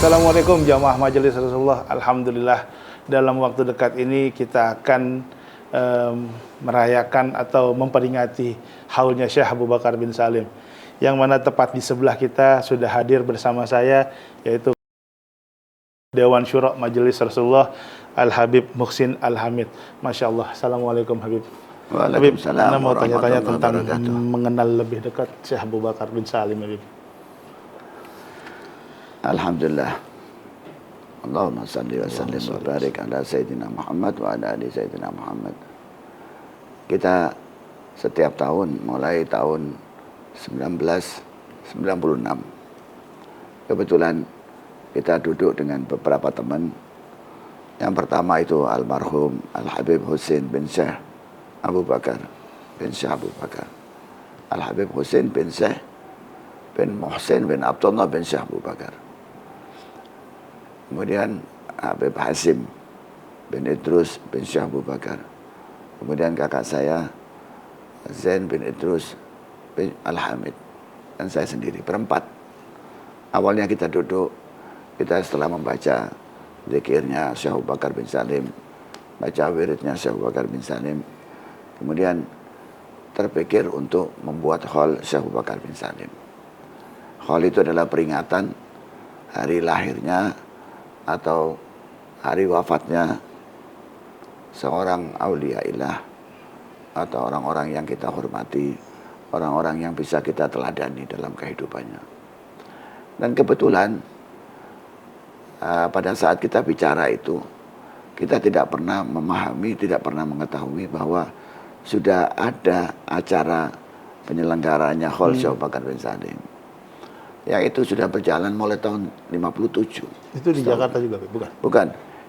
Assalamualaikum jamaah Majelis Rasulullah. Alhamdulillah dalam waktu dekat ini kita akan merayakan atau memperingati haulnya Syekh Abu Bakar bin Salim, yang mana tepat di sebelah kita sudah hadir bersama saya, yaitu Dewan Syura Majelis Rasulullah Al-Habib Muhsin Al-Hamid. Masya Allah. Assalamualaikum Habib. Habib, Waalaikumsalam Anda mau tanya-tanya warahmatullahi tentang wabarakatuh. mengenal lebih dekat Syekh Abu Bakar bin Salim, Habib. Alhamdulillah. Allahumma salli wa sallim wa barik ala Sayyidina Muhammad wa ala ali Sayyidina Muhammad. Kita setiap tahun, mulai tahun 1996, kebetulan kita duduk dengan beberapa teman. Yang pertama itu almarhum Al-Habib Husin bin Syekh Abu Bakar bin Syekh Abu Bakar. Al-Habib Husin bin Syekh bin Muhsin bin Abdullah bin Syekh Abu Bakar. Kemudian Habib Hasim bin Idrus bin Syekh Abu Bakar. Kemudian kakak saya Zain bin Idrus bin Al-Hamid. Dan saya sendiri, berempat. Awalnya kita duduk, kita setelah membaca zikirnya Syekh Abu Bakar bin Salim, baca wiridnya Syekh Abu Bakar bin Salim, kemudian terpikir untuk membuat hall Syekh Abu Bakar bin Salim. Hall itu adalah peringatan hari lahirnya atau hari wafatnya seorang aulia ilah atau orang-orang yang kita hormati, orang-orang yang bisa kita teladani dalam kehidupannya. Dan kebetulan pada saat kita bicara itu, kita tidak pernah memahami, tidak pernah mengetahui bahwa sudah ada acara penyelenggaranya hall Syekh Abu Bakar bin Salim. Yang itu sudah berjalan mulai tahun 57. Itu di Jakarta juga, bukan? Bukan,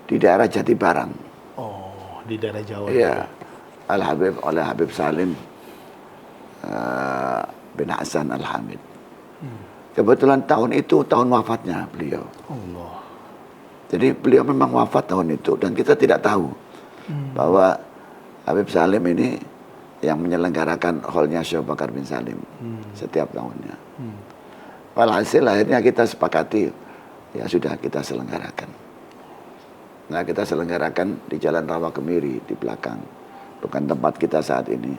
di daerah Jatibarang. Oh, di daerah Jawa. Iya, Al-Habib oleh Habib Salim bin Hasan Al-Hamid. Kebetulan tahun itu tahun wafatnya beliau. Allah. Jadi beliau memang wafat tahun itu dan kita tidak tahu bahwa Habib Salim ini yang menyelenggarakan hallnya Syekh Abu Bakar bin Salim setiap tahunnya. Walhasil akhirnya kita sepakati, ya sudah kita selenggarakan. Nah, kita selenggarakan di Jalan Rawa Kemiri di belakang, bukan tempat kita saat ini.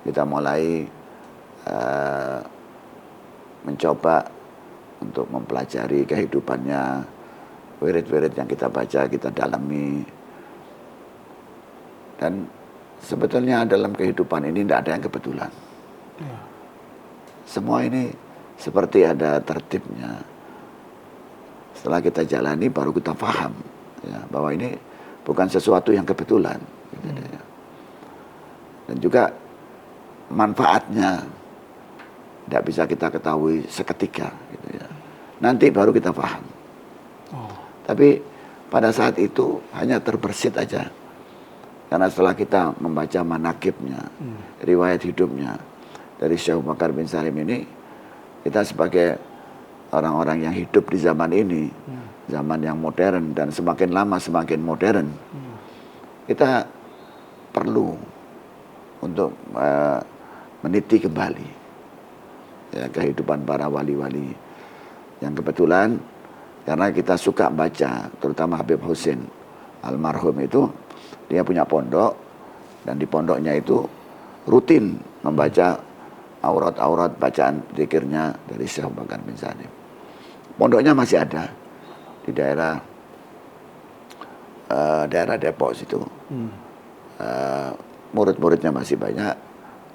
Kita mulai mencoba untuk mempelajari kehidupannya, wirid-wirid yang kita baca, kita dalami. Dan sebetulnya dalam kehidupan ini tidak ada yang kebetulan. Semua ini seperti ada tertibnya. Setelah kita jalani baru kita paham ya, bahwa ini bukan sesuatu yang kebetulan. Dan juga manfaatnya tidak bisa kita ketahui seketika. Gitu ya. Nanti baru kita paham. Tapi pada saat itu hanya terbersit aja. Karena setelah kita membaca manakibnya, riwayat hidupnya dari Syekh Abu Bakar bin Salim ini, kita sebagai orang-orang yang hidup di zaman ini, zaman yang modern dan semakin lama semakin modern, kita perlu untuk meniti kembali ya, kehidupan para wali-wali yang kebetulan karena kita suka baca, terutama Habib Husin almarhum itu, dia punya pondok dan di pondoknya itu rutin membaca aurat-aurat bacaan zikirnya dari Syekh Abu Bakar bin Salim. Pondoknya masih ada di daerah Depok situ. Murid-muridnya masih banyak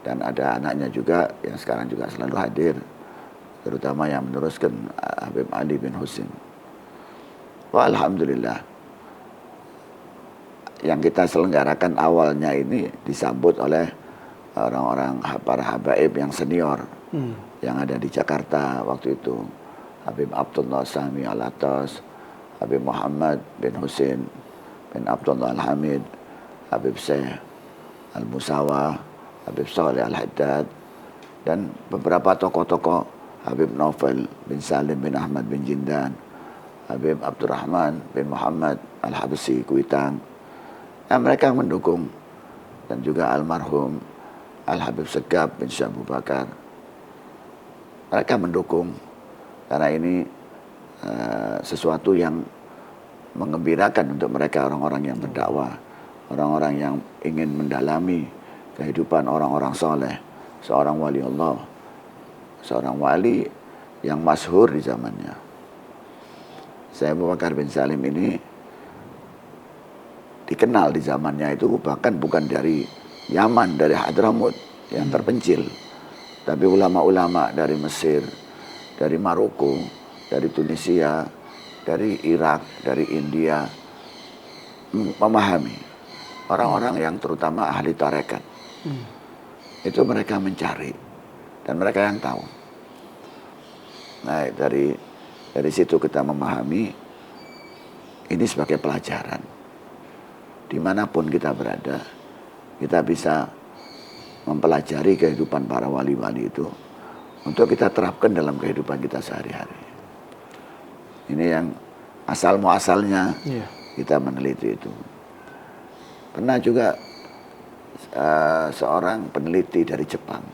dan ada anaknya juga yang sekarang juga selalu hadir, terutama yang meneruskan Habib Ali bin Husin. Wah, alhamdulillah yang kita selenggarakan awalnya ini disambut oleh orang-orang para habaib yang senior yang ada di Jakarta waktu itu. Habib Abdullah Sami Al-Atas, Habib Muhammad bin Husin bin Abdullah Al-Hamid, Habib Syekh Al-Musawa, Habib Saleh Al-Haddad, dan beberapa tokoh-tokoh, Habib Naufal bin Salim bin Ahmad bin Jindan, Habib Abdurrahman bin Muhammad Al-Habsi Kuitang. Mereka mendukung, dan juga almarhum Al-Habib Segaf bin Syekh Abu Bakar. Mereka mendukung karena ini sesuatu yang mengembirakan untuk mereka, orang-orang yang berdakwah, orang-orang yang ingin mendalami kehidupan orang-orang soleh, seorang wali Allah, seorang wali yang masyhur di zamannya. Syekh Abu Bakar bin Salim ini dikenal di zamannya itu bahkan bukan dari Yaman, dari Hadramut yang terpencil, tapi ulama-ulama dari Mesir, dari Maroko, dari Tunisia, dari Irak, dari India memahami. Orang-orang yang terutama ahli tarekat itu mereka mencari dan mereka yang tahu. Nah, dari situ kita memahami ini sebagai pelajaran. Dimanapun kita berada, kita bisa mempelajari kehidupan para wali-wali itu untuk kita terapkan dalam kehidupan kita sehari-hari. Ini yang asal muasalnya kita meneliti itu. Pernah juga seorang peneliti dari Jepang,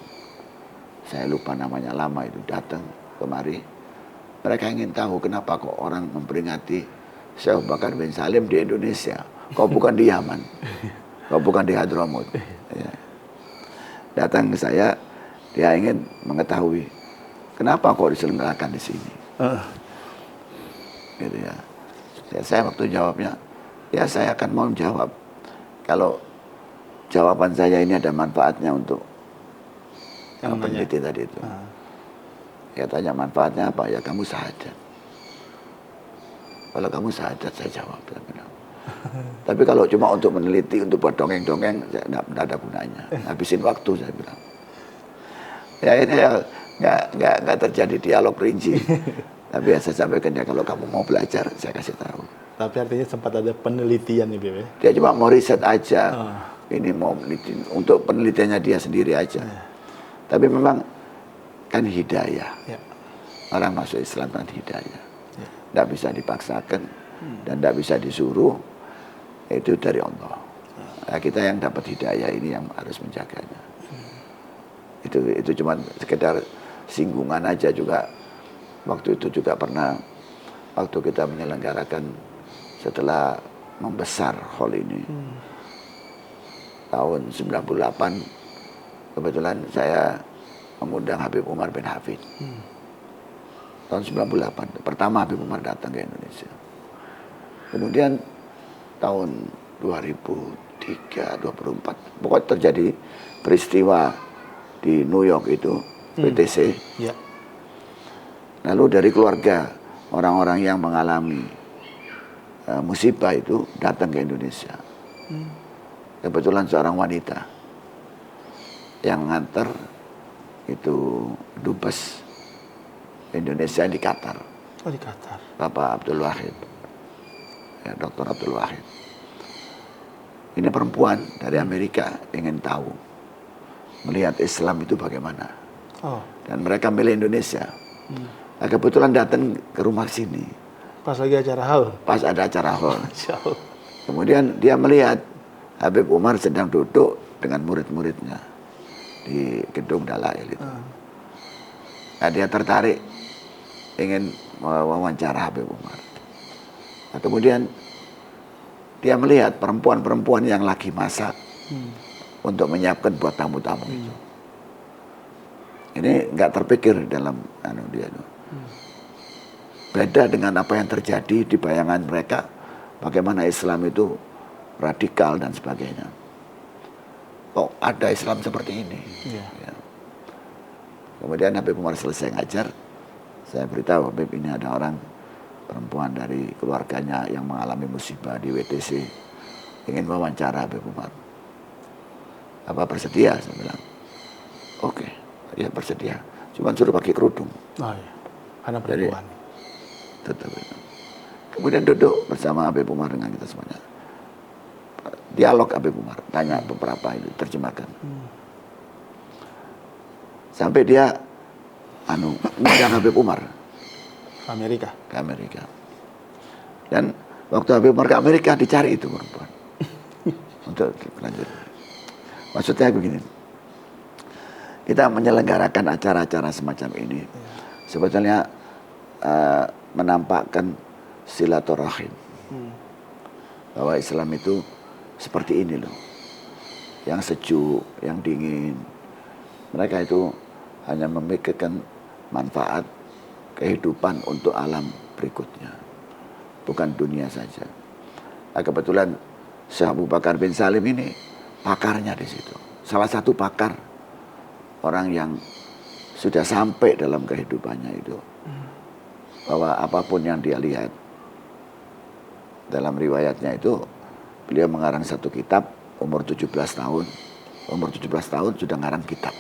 saya lupa namanya, lama itu, datang kemari. Mereka ingin tahu kenapa kok orang memperingati Syekh Abu Bakar bin Salim di Indonesia, kok bukan di Yaman, kok bukan di Hadramut. Ya. Datang ke saya, dia ingin mengetahui kenapa kok diselenggarakan di sini. Gitu ya. Saya waktu jawabnya, ya saya akan mau jawab kalau jawaban saya ini ada manfaatnya untuk yang peneliti tadi itu. Ya tanya manfaatnya apa? Ya kamu syahadat. Kalau kamu syahadat saya jawab. Tapi kalau cuma untuk meneliti, untuk buat dongeng-dongeng, tidak ada gunanya. Habisin waktu saya bilang. Ya ini ya nggak terjadi dialog rinci. Tapi ya saya sampaikan, ya kalau kamu mau belajar, saya kasih tahu. Tapi artinya sempat ada penelitian nih, Beb. Dia cuma mau riset aja. Ini mau meneliti untuk penelitiannya dia sendiri aja. Tapi memang kan hidayah. Orang masuk Islam kan hidayah. Tidak bisa dipaksakan dan tidak bisa disuruh. Itu dari Allah. Nah, kita yang dapat hidayah ini yang harus menjaganya. Itu cuma sekedar singgungan aja juga. Waktu itu juga pernah, waktu kita menyelenggarakan setelah membesar hall ini, tahun 98, kebetulan saya mengundang Habib Umar bin Hafid. Tahun 98, pertama Habib Umar datang ke Indonesia. Kemudian tahun 2003, 2004, pokoknya terjadi peristiwa di New York itu, PTC. Lalu dari keluarga orang-orang yang mengalami musibah itu datang ke Indonesia. Kebetulan seorang wanita yang nganter itu dubes Indonesia di Qatar. Oh, di Qatar. Bapak Abdul Wahid, ya, Dr. Abdul Wahid. Ini perempuan dari Amerika ingin tahu, melihat Islam itu bagaimana. Dan mereka milih Indonesia. Nah, kebetulan datang ke rumah sini. Pas lagi acara haul. Pas ada acara haul. Kemudian dia melihat Habib Umar sedang duduk dengan murid-muridnya di gedung Dalail itu. Nah, dia tertarik ingin mewawancara Habib Umar. Nah, kemudian dia melihat perempuan-perempuan yang lagi masak untuk menyiapkan buat tamu-tamu itu. Ini nggak terpikir dalam dia itu. Beda dengan apa yang terjadi di bayangan mereka, bagaimana Islam itu radikal dan sebagainya. Kok ada Islam seperti ini? Ya. Kemudian Habib Umar selesai ngajar, saya beritahu Habib ini ada orang perempuan dari keluarganya yang mengalami musibah di WTC, ingin wawancara Habib Umar. Apa bersedia? Saya bilang, oke, ya bersedia. Cuma suruh pakai kerudung. Karena perempuan. Tetap. Kemudian duduk bersama Habib Umar dengan kita semuanya. Dialog Habib Umar, tanya beberapa itu, terjemahkan. Sampai dia undang Habib Umar ke Amerika. Dan waktu Habib Umar ke Amerika dicari itu perempuan untuk lanjut. Maksudnya begini, kita menyelenggarakan acara-acara semacam ini sebetulnya menampakkan silaturahim. Bahwa Islam itu seperti ini loh. Yang sejuk, yang dingin. Mereka itu hanya memikirkan manfaat kehidupan untuk alam berikutnya. Bukan dunia saja. Nah, kebetulan Syekh Abu Bakar bin Salim ini pakarnya di situ. Salah satu pakar orang yang sudah sampai dalam kehidupannya itu. Bahwa apapun yang dia lihat. Dalam riwayatnya itu beliau mengarang satu kitab umur 17 tahun. Umur 17 tahun sudah ngarang kitab.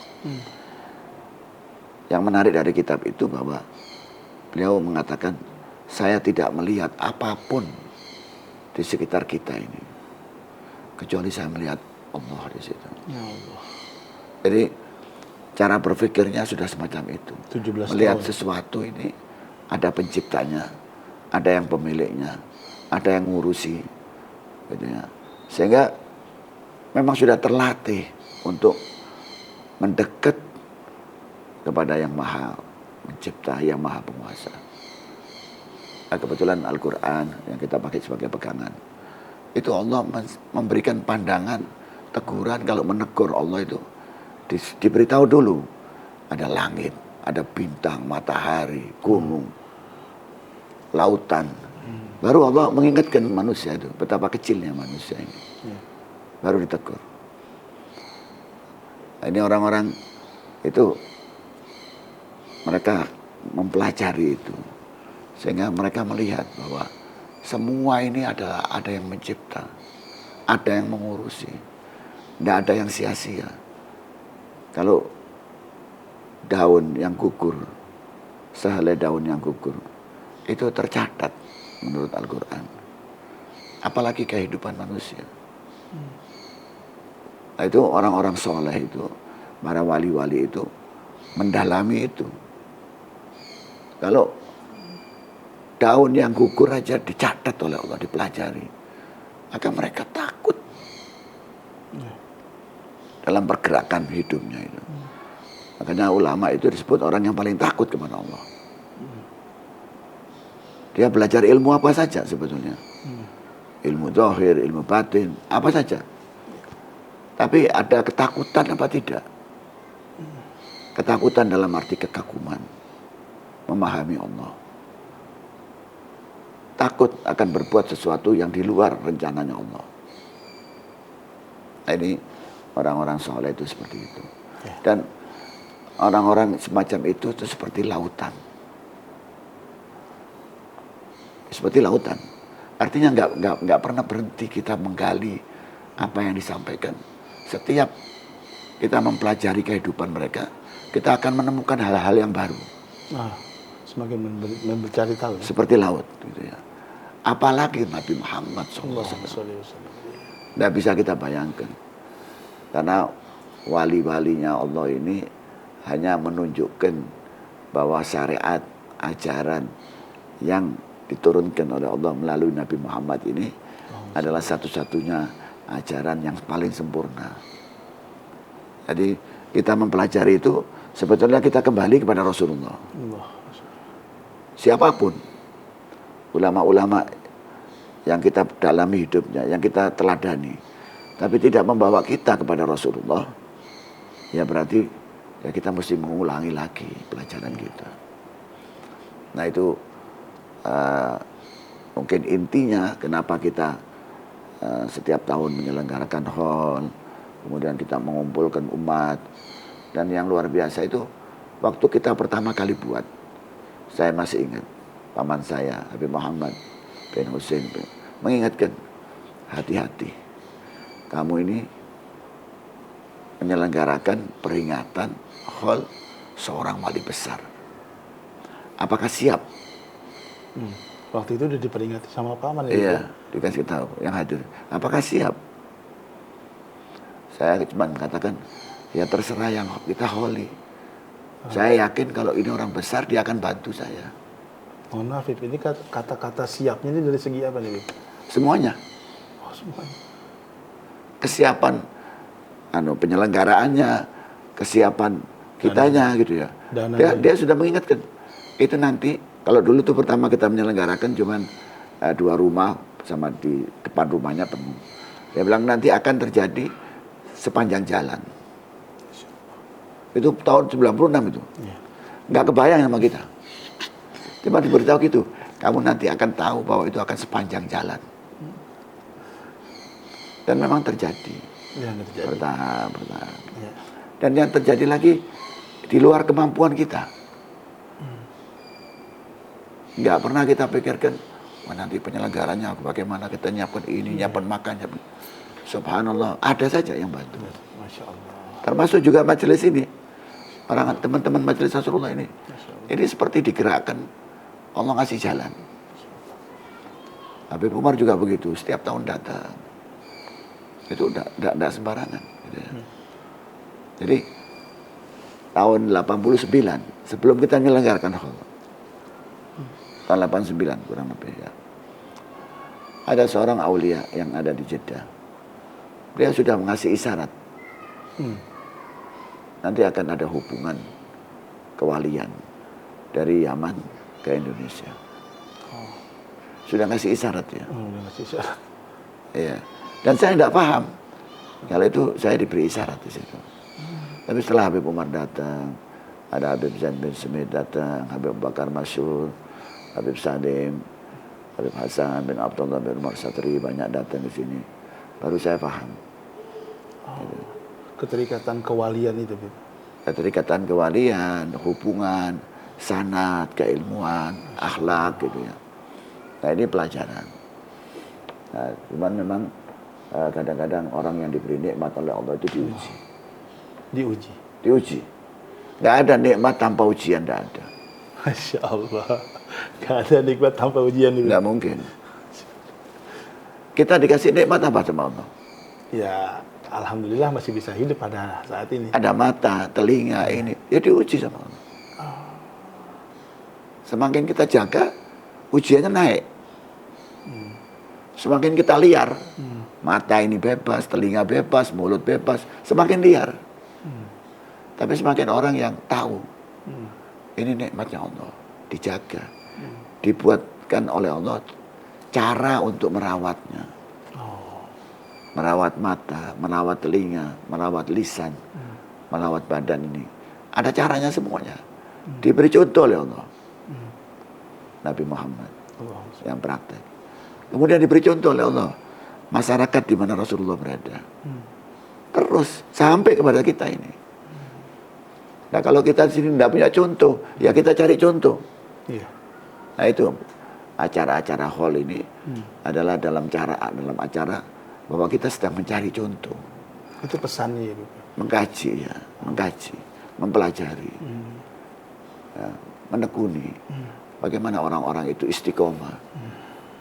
Yang menarik dari kitab itu bahwa beliau mengatakan, saya tidak melihat apapun di sekitar kita ini kecuali saya melihat Allah di situ. Ya Allah. Jadi cara berpikirnya sudah semacam itu. 17 melihat tahun. Sesuatu ini ada penciptanya, ada yang pemiliknya, ada yang ngurusi, gitu ya. Sehingga memang sudah terlatih untuk mendekat kepada yang maha mencipta, yang maha penguasa. Nah, kebetulan Al-Quran yang kita pakai sebagai pegangan, itu Allah memberikan pandangan, teguran. Kalau menegur Allah itu diberitahu dulu. Ada langit, ada bintang, matahari, gunung, lautan. Baru Allah mengingatkan manusia itu, betapa kecilnya manusia ini. Baru ditegur. Nah, ini orang-orang itu, mereka mempelajari itu. Sehingga mereka melihat bahwa semua ini ada yang mencipta, ada yang mengurusi. Tidak ada yang sia-sia. Kalau daun yang gugur, sehelai daun yang gugur, itu tercatat menurut Al-Quran. Apalagi kehidupan manusia. Nah, itu orang-orang soleh itu, para wali-wali itu mendalami itu. Kalau daun yang gugur aja dicatat oleh Allah, dipelajari, maka mereka takut dalam pergerakan hidupnya itu. Makanya ulama itu disebut orang yang paling takut kepada Allah. Dia belajar ilmu apa saja sebetulnya. Ilmu zahir, ilmu batin, apa saja. Tapi ada ketakutan apa tidak? Ketakutan dalam arti kekaguman. Memahami Allah. Takut akan berbuat sesuatu yang di luar rencananya Allah. Nah, ini orang-orang soleh itu seperti itu. Dan orang-orang semacam itu seperti lautan. Seperti lautan. Artinya nggak pernah berhenti kita menggali apa yang disampaikan. Setiap kita mempelajari kehidupan mereka, kita akan menemukan hal-hal yang baru. Semakin mencari tahu. Seperti laut, gitu ya. Apalagi Nabi Muhammad SAW. Nggak bisa kita bayangkan. Karena wali-walinya Allah ini hanya menunjukkan bahwa syariat, ajaran yang diturunkan oleh Allah melalui Nabi Muhammad ini adalah satu-satunya ajaran yang paling sempurna. Jadi kita mempelajari itu, sebetulnya kita kembali kepada Rasulullah. Siapapun ulama-ulama yang kita dalami hidupnya, yang kita teladani, tapi tidak membawa kita kepada Rasulullah, ya berarti ya kita mesti mengulangi lagi pelajaran kita. Nah, itu mungkin intinya kenapa kita setiap tahun menyelenggarakan haul, kemudian kita mengumpulkan umat. Dan yang luar biasa itu, waktu kita pertama kali buat, saya masih ingat paman saya Habib Muhammad bin Hussein mengingatkan, hati-hati, kamu ini menyelenggarakan peringatan haul seorang wali besar. Apakah siap? Waktu itu udah diperingati sama paman. Iya, dikasih tahu yang hadir. Apakah siap? Saya cuma mengatakan, ya terserah yang kita holi. Saya yakin kalau ini orang besar, dia akan bantu saya. Mohon maaf, ini kata-kata siapnya ini dari segi apa nih? Semuanya. Oh, semuanya. Kesiapan penyelenggaraannya, kesiapan kitanya gitu ya. Dia sudah mengingatkan. Itu nanti Kalau dulu tuh pertama kita menyelenggarakan cuman 2 rumah sama di depan rumahnya penuh. Dia bilang nanti akan terjadi sepanjang jalan. Itu tahun 96 itu. Nggak kebayang sama kita. Cuma diberitahu gitu, kamu nanti akan tahu bahwa itu akan sepanjang jalan. Dan memang terjadi. Bertahap. Ya. Dan yang terjadi lagi di luar kemampuan kita. Nggak pernah kita pikirkan, wah nanti penyelenggaranya bagaimana, kita nyiapkan ini, nyiapkan makan, nyiapkan. Subhanallah, ada saja yang bantu. Masya Allah. Termasuk juga majelis ini. Orang teman-teman majelis Rasulullah ini. Ini seperti digerakkan, Allah ngasih jalan. Habib Umar juga begitu, setiap tahun datang. Itu enggak sembarangan. Gitu ya. Jadi, tahun 89, sebelum kita menyelenggarakan tahun 89 kurang lebih ya. Ada seorang aulia yang ada di Jeddah. Dia sudah mengasih isyarat. Nanti akan ada hubungan kewalian dari Yaman ke Indonesia. Sudah ngasih isyarat ya. Udah ngasih isyarat. Iya. Dan saya tidak paham. Kalau itu saya diberi isyarat di situ. Tapi setelah Habib Umar datang, ada Habib Zain bin Smith datang, Habib Bakar Masyur, Habib Salim, Habib Hasan bin Abdullah bin Umar Satri banyak datang di sini. Baru saya paham. Gitu. Keterikatan kewalian itu, Bib. Keterikatan kewalian, hubungan, sanad, keilmuan, akhlak gitu ya. Nah ini pelajaran. Nah, cuman memang kadang-kadang orang yang diberi nikmat oleh Allah itu diuji. Diuji. Nggak ada nikmat tanpa ujian, nggak ada. Masya Allah. Nggak ada nikmat tanpa ujian. Nggak mungkin. Kita dikasih nikmat apa sama Allah? Ya, alhamdulillah masih bisa hidup pada saat ini. Ada mata, telinga, ini. Ya diuji sama Allah. Semakin kita jaga, ujiannya naik. Semakin kita liar, mata ini bebas, telinga bebas, mulut bebas, semakin liar. Tapi semakin orang yang tahu, ini nikmatnya Allah, dijaga, dibuatkan oleh Allah cara untuk merawatnya. Merawat mata, merawat telinga, merawat lisan, merawat badan ini. Ada caranya semuanya. Diberi contoh oleh Allah. Nabi Muhammad yang praktek. Kemudian diberi contoh oleh Allah masyarakat di mana Rasulullah berada. Terus sampai kepada kita ini. Nah kalau kita di sini tidak punya contoh, ya kita cari contoh. Iya. Nah itu acara-acara hall ini adalah dalam acara bahwa kita sedang mencari contoh. Itu pesannya ya, Bib. Mengkaji, mempelajari, ya, menekuni. Bagaimana orang-orang itu istiqomah.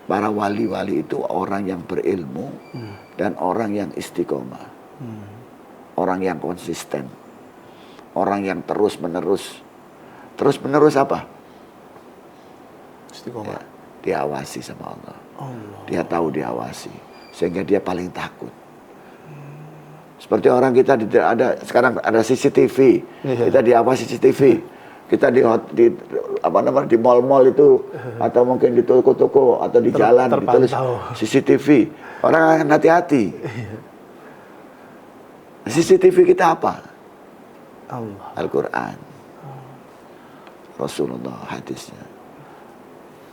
Para wali-wali itu orang yang berilmu dan orang yang istiqomah. Orang yang konsisten. Orang yang terus-menerus. Terus-menerus apa? Istiqomah. Ya, diawasi sama Allah. Dia tahu diawasi. Sehingga dia paling takut. Seperti orang kita sekarang ada CCTV. Kita diawasi CCTV. Kita di mall-mall itu atau mungkin di toko-toko atau di jalan ditulis CCTV. Orang akan hati-hati. CCTV kita apa? Allah. Al-Quran. Rasulullah hadisnya.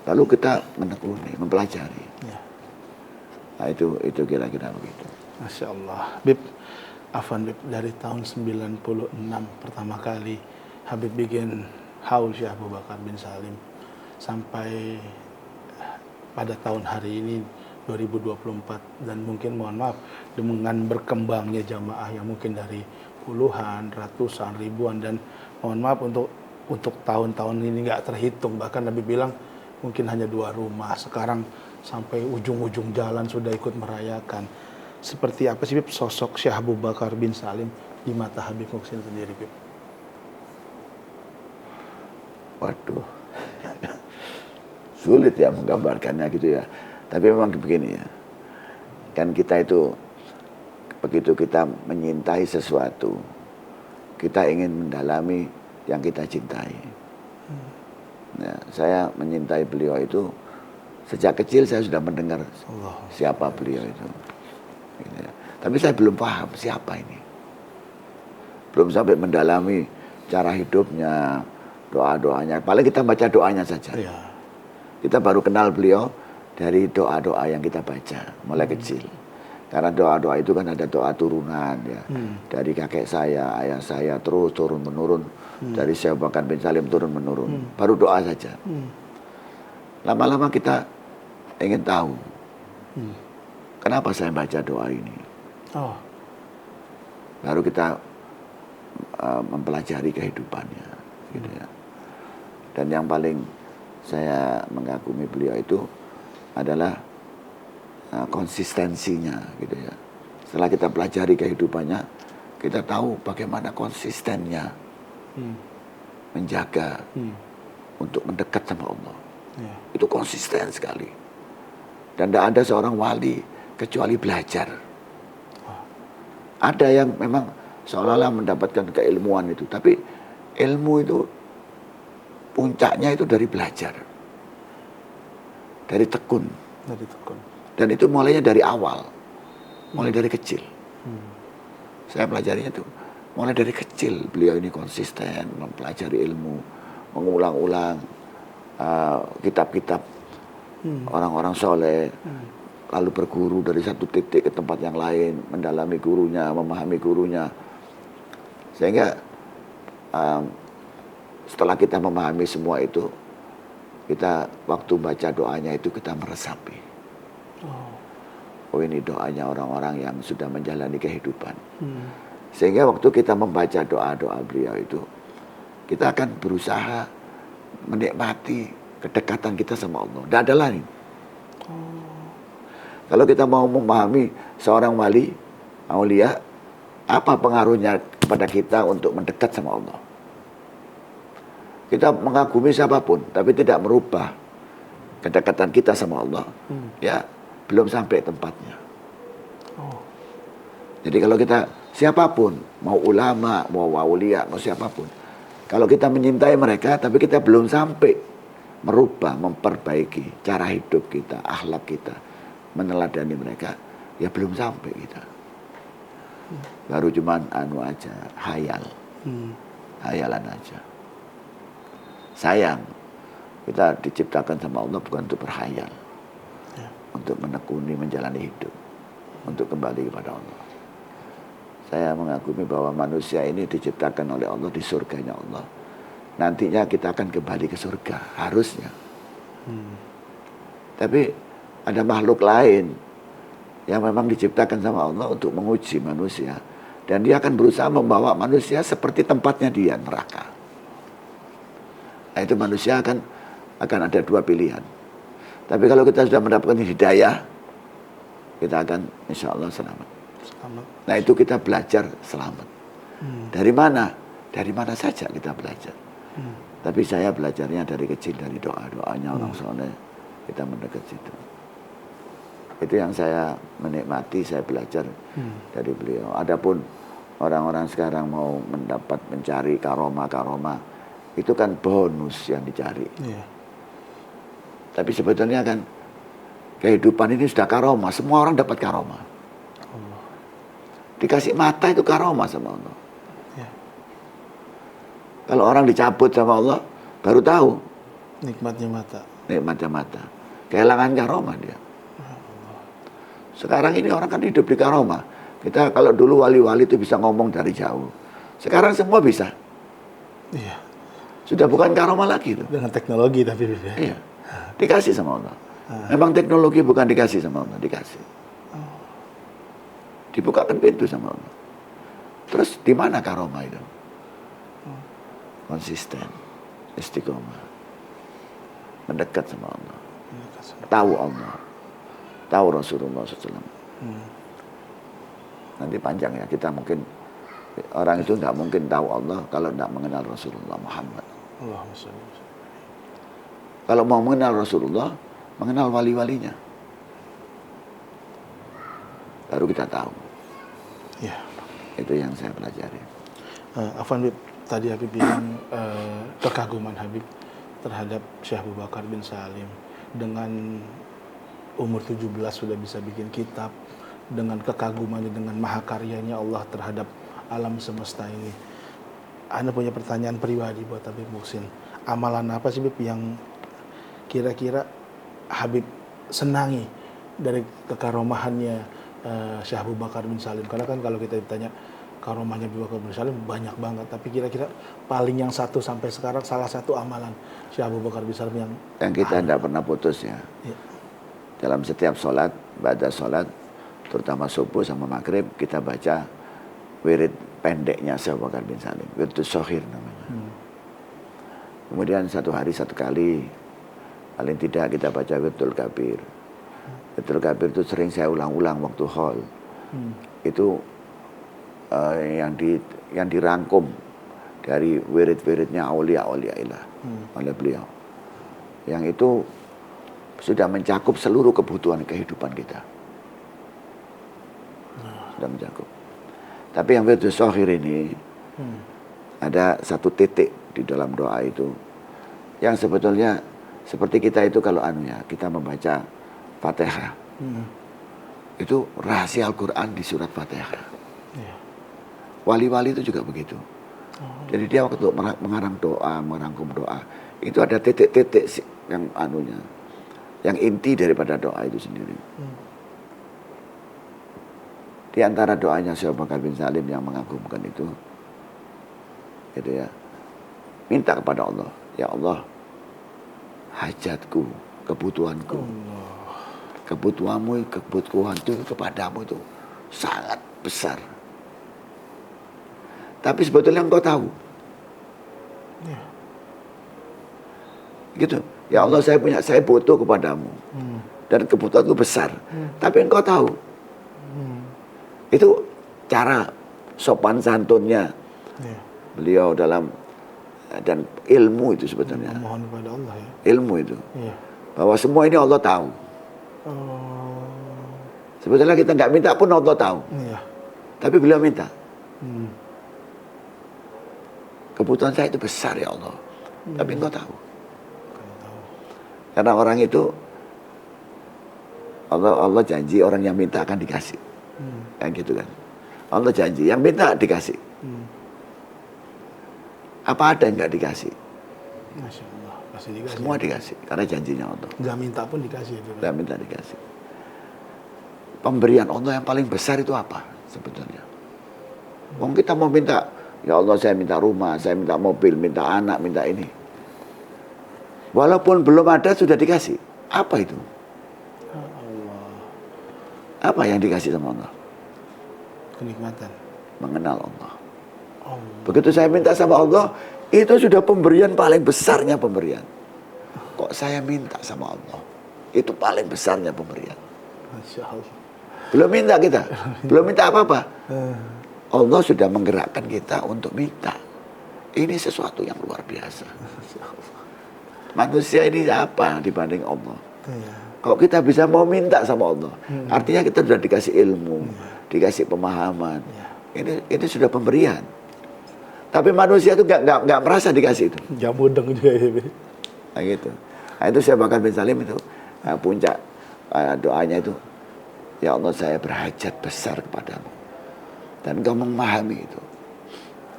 Lalu kita menekuni, mempelajari. Ya. Nah itu kira-kira begitu. Masya Allah. Bib, Afwan Bib, dari tahun 96 pertama kali Habib bikin haul Syekh Abu Bakar bin Salim sampai pada tahun hari ini 2024, dan mungkin mohon maaf dengan berkembangnya jamaah yang mungkin dari puluhan, ratusan, ribuan, dan mohon maaf untuk tahun-tahun ini nggak terhitung, bahkan Nabi bilang mungkin hanya 2 rumah, sekarang sampai ujung-ujung jalan sudah ikut merayakan. Seperti apa sih Bib sosok Syekh Abu Bakar bin Salim di mata Habib Muhsin sendiri, Bib? Waduh, sulit ya menggambarkannya gitu ya. Tapi memang begini ya, kan kita itu begitu kita menyintai sesuatu, kita ingin mendalami yang kita cintai. Ya, saya menyintai beliau itu sejak kecil. Saya sudah mendengar siapa beliau itu. Gitu ya. Tapi saya belum paham siapa ini. Belum sampai mendalami cara hidupnya, doa-doanya. Paling kita baca doanya saja. Iya. Kita baru kenal beliau dari doa-doa yang kita baca mulai kecil. Karena doa-doa itu kan ada doa turunan ya. Dari kakek saya, ayah saya terus turun menurun. Dari Syekh Abu Bakar bin Salim turun menurun. Baru doa saja. Lama-lama kita ingin tahu kenapa saya baca doa ini. Oh. Baru kita mempelajari kehidupannya, gitu ya. Dan yang paling saya mengagumi beliau itu adalah konsistensinya, gitu ya. Setelah kita pelajari kehidupannya, kita tahu bagaimana konsistennya menjaga untuk mendekat sama Allah. Yeah. Itu konsisten sekali. Dan tidak ada seorang wali kecuali belajar. Ada yang memang seolah-olah mendapatkan keilmuan itu, tapi ilmu itu puncaknya itu dari belajar, dari tekun. Dari tekun. Dan itu mulainya dari awal, mulai dari kecil. Saya pelajarinya itu mulai dari kecil. Beliau ini konsisten mempelajari ilmu, mengulang-ulang kitab-kitab orang-orang soleh, lalu berguru dari satu titik ke tempat yang lain, mendalami gurunya, memahami gurunya. Sehingga setelah kita memahami semua itu, kita waktu baca doanya itu kita meresapi. Oh ini doanya orang-orang yang sudah menjalani kehidupan. Sehingga waktu kita membaca doa-doa beliau itu, kita akan berusaha menikmati kedekatan kita sama Allah. Tidak ada lain. Kalau kita mau memahami seorang wali, aulia, apa pengaruhnya kepada kita untuk mendekat sama Allah? Kita mengagumi siapapun, tapi tidak merubah kedekatan kita sama Allah, ya belum sampai tempatnya. Jadi kalau kita siapapun, mau ulama, mau aulia, mau siapapun, kalau kita menyintai mereka, tapi kita belum sampai merubah, memperbaiki cara hidup kita, akhlak kita, meneladani mereka, ya belum sampai kita. Baru cuman anu aja, hayal, hayalan aja. Sayang, kita diciptakan sama Allah bukan untuk berhayal, untuk menekuni menjalani hidup, untuk kembali kepada Allah. Saya mengagumi bahwa manusia ini diciptakan oleh Allah di surganya Allah. Nantinya kita akan kembali ke surga, harusnya. Tapi ada makhluk lain yang memang diciptakan sama Allah untuk menguji manusia. Dan dia akan berusaha membawa manusia seperti tempatnya dia, neraka. Nah, itu manusia akan ada dua pilihan. Tapi kalau kita sudah mendapatkan hidayah, kita akan insya Allah selamat. Nah itu kita belajar selamat. Dari mana? Dari mana saja kita belajar. Tapi saya belajarnya dari kecil, dari doa-doanya orang soleh. Kita mendekat situ. Itu yang saya menikmati, saya belajar dari beliau. Adapun orang-orang sekarang mau mencari karomah, itu kan bonus yang dicari. Tapi sebetulnya kan kehidupan ini sudah karomah. Semua orang dapat karomah. Dikasih mata itu karomah sama Allah. Kalau orang dicabut sama Allah, baru tahu nikmatnya mata. Nikmatnya mata. Kehilangan karomah dia. Sekarang ini orang kan hidup di karomah. Kita kalau dulu wali-wali itu bisa ngomong dari jauh. Sekarang semua bisa. Iya. Sudah bukan karomah lagi tuh. Dengan teknologi tapi ya. Iya. Dikasih sama Allah. Memang teknologi bukan dikasih sama Allah, dikasih. Dibukakan pintu sama Allah. Terus di mana karomah itu? Konsisten, istiqomah, mendekat sama Allah, tahu Allah, tahu Rasulullah SAW. Nanti panjang ya, kita mungkin orang itu nggak mungkin tahu Allah kalau nggak mengenal Rasulullah Muhammad. Kalau mau mengenal Rasulullah, mengenal wali-walinya, baru kita tahu. Ya. Itu yang saya pelajari. Afwan Habib, tadi Habib bilang kekaguman Habib terhadap Syekh Abu Bakar bin Salim. Dengan umur 17 sudah bisa bikin kitab, dengan kekagumannya, dengan mahakaryanya Allah terhadap alam semesta ini. Ana punya pertanyaan pribadi buat Habib Muhsin. Amalan apa sih Bib yang kira-kira Habib senangi dari kekaromahannya Syekh Abu Bakar bin Salim? Karena kan kalau kita ditanya karomahnya Abu Bakar bin Salim banyak banget, tapi kira-kira paling yang satu sampai sekarang salah satu amalan Syekh Abu Bakar bin Salim yang kita tidak pernah putus ya. Dalam setiap sholat, ba'da sholat, terutama subuh sama maghrib, kita baca wirid pendeknya Syekh Abu Bakar bin Salim, wirid Sohir namanya. Kemudian satu hari satu kali, paling tidak kita baca wiridul kabir. Wiridul kabir itu sering saya ulang-ulang waktu haul. Itu yang dirangkum dari wirid-wiridnya aulia-aulia ilah oleh beliau. Yang itu sudah mencakup seluruh kebutuhan kehidupan kita. Sudah mencakup. Tapi yang wirid Sohir ini ada satu titik di dalam doa itu yang sebetulnya seperti kita itu kalau kita membaca Fatihah. Itu rahasia Al-Quran di surat Fatihah. Wali-wali itu juga begitu. Jadi dia waktu mengarang doa, merangkum doa, itu ada titik-titik yang yang inti daripada doa itu sendiri. Di antara doanya Syekh Abu Bakar bin Salim yang mengagumkan itu ya, minta kepada Allah, ya Allah, hajatku, kebutuhanku, kebutuhanmu, kebutuhanku kepadamu itu sangat besar. Tapi sebetulnya engkau tahu. Gitu. Ya Allah, saya butuh kepadamu. Dan kebutuhanku besar. Tapi engkau tahu. Itu cara sopan santunnya beliau dalam, dan ilmu itu sebetulnya. Mohon kepada Allah ya. Ilmu itu. Bahwa semua ini Allah tahu. Sebetulnya kita nggak minta pun Allah tahu. Tapi beliau minta. Kebutuhan saya itu besar ya Allah. Tapi engkau tahu. Karena orang itu Allah janji orang yang minta akan dikasih. Kayak gitu kan. Allah janji yang minta dikasih. Apa ada yang nggak dikasih? Masya Allah, pasti dikasih. Semua dikasih karena janjinya Allah. Nggak minta pun dikasih itu. Nggak minta dikasih. Pemberian Allah yang paling besar itu apa sebetulnya? Wong kita mau minta, ya Allah saya minta rumah, saya minta mobil, minta anak, minta ini. Walaupun belum ada sudah dikasih. Apa itu? Apa yang dikasih sama Allah? Kenikmatan. Mengenal Allah. Begitu saya minta sama Allah, itu sudah pemberian paling besarnya pemberian. Kok saya minta sama Allah? Itu paling besarnya pemberian. Masya Allah. Belum minta kita. Belum minta apa-apa. Allah sudah menggerakkan kita untuk minta. Ini sesuatu yang luar biasa. Manusia ini apa dibanding Allah? Kalau kita bisa mau minta sama Allah, artinya kita sudah dikasih ilmu, dikasih pemahaman. Ini sudah pemberian. Tapi manusia itu nggak merasa dikasih itu. Nggak mudeng juga ya. Nah, gitu. Nah, itu Syekh Abu Bakar bin Salim itu puncak doanya itu, ya Allah saya berhajat besar kepadamu. Dan engkau memahami itu.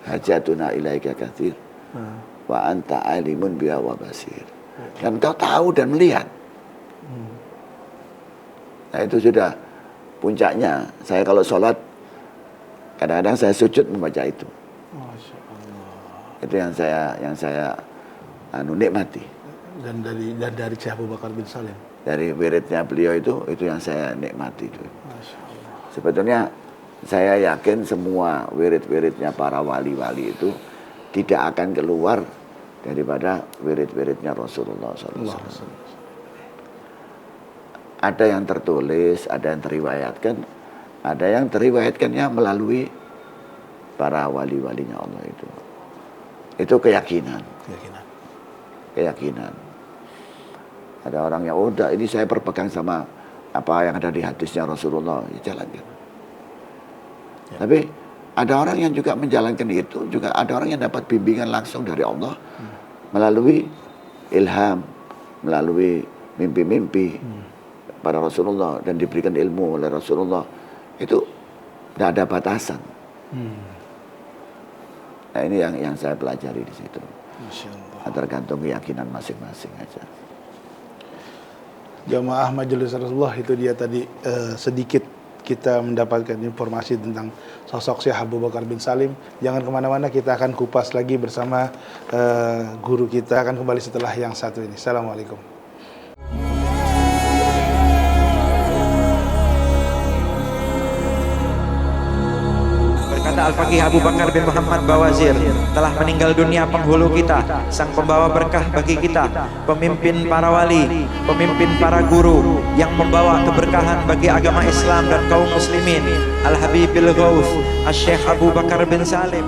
Hajatuna ilaika katsir. Wa anta alimun biha wa basir. Dan engkau tahu dan melihat. Nah itu sudah puncaknya. Saya kalau sholat kadang-kadang saya sujud membaca itu. Masya Allah. Itu yang saya nikmati. Dan dari Syekh Abu Bakar bin Salim. Dari wiridnya beliau itu yang saya nikmati itu. Masya Allah. Sebetulnya saya yakin semua wirid-wiridnya para wali-wali itu tidak akan keluar daripada wirid-wiridnya Rasulullah SAW. Ada yang tertulis, ada yang teriwayatkan, ada yang teriwayatkannya melalui para wali-walinya Allah itu. Itu keyakinan. Keyakinan. Ada orang yang udah ini saya berpegang sama apa yang ada di hadisnya Rasulullah, ya jalankan. Tapi ada orang yang juga menjalankan itu, juga ada orang yang dapat bimbingan langsung dari Allah melalui ilham, melalui mimpi-mimpi pada Rasulullah dan diberikan ilmu oleh Rasulullah, itu tidak ada batasan. Nah ini yang saya pelajari di situ. Masya Allah. Tergantung keyakinan masing-masing aja. Jamaah Majelis Rasulullah, itu dia tadi sedikit kita mendapatkan informasi tentang sosok Syekh Abu Bakar bin Salim. Jangan kemana-mana, kita akan kupas lagi bersama guru kita. Akan kembali setelah yang satu ini. Assalamualaikum. Berkata Al-Faqih Abu Bakar bin Muhammad Bawazir, telah meninggal dunia penghulu kita, sang pembawa berkah bagi kita, pemimpin para wali, pemimpin para guru, yang membawa keberkahan bagi agama Islam dan kaum muslimin, Al-Habibil Ghaus, Asy-Syaikh Abu Bakar bin Salim.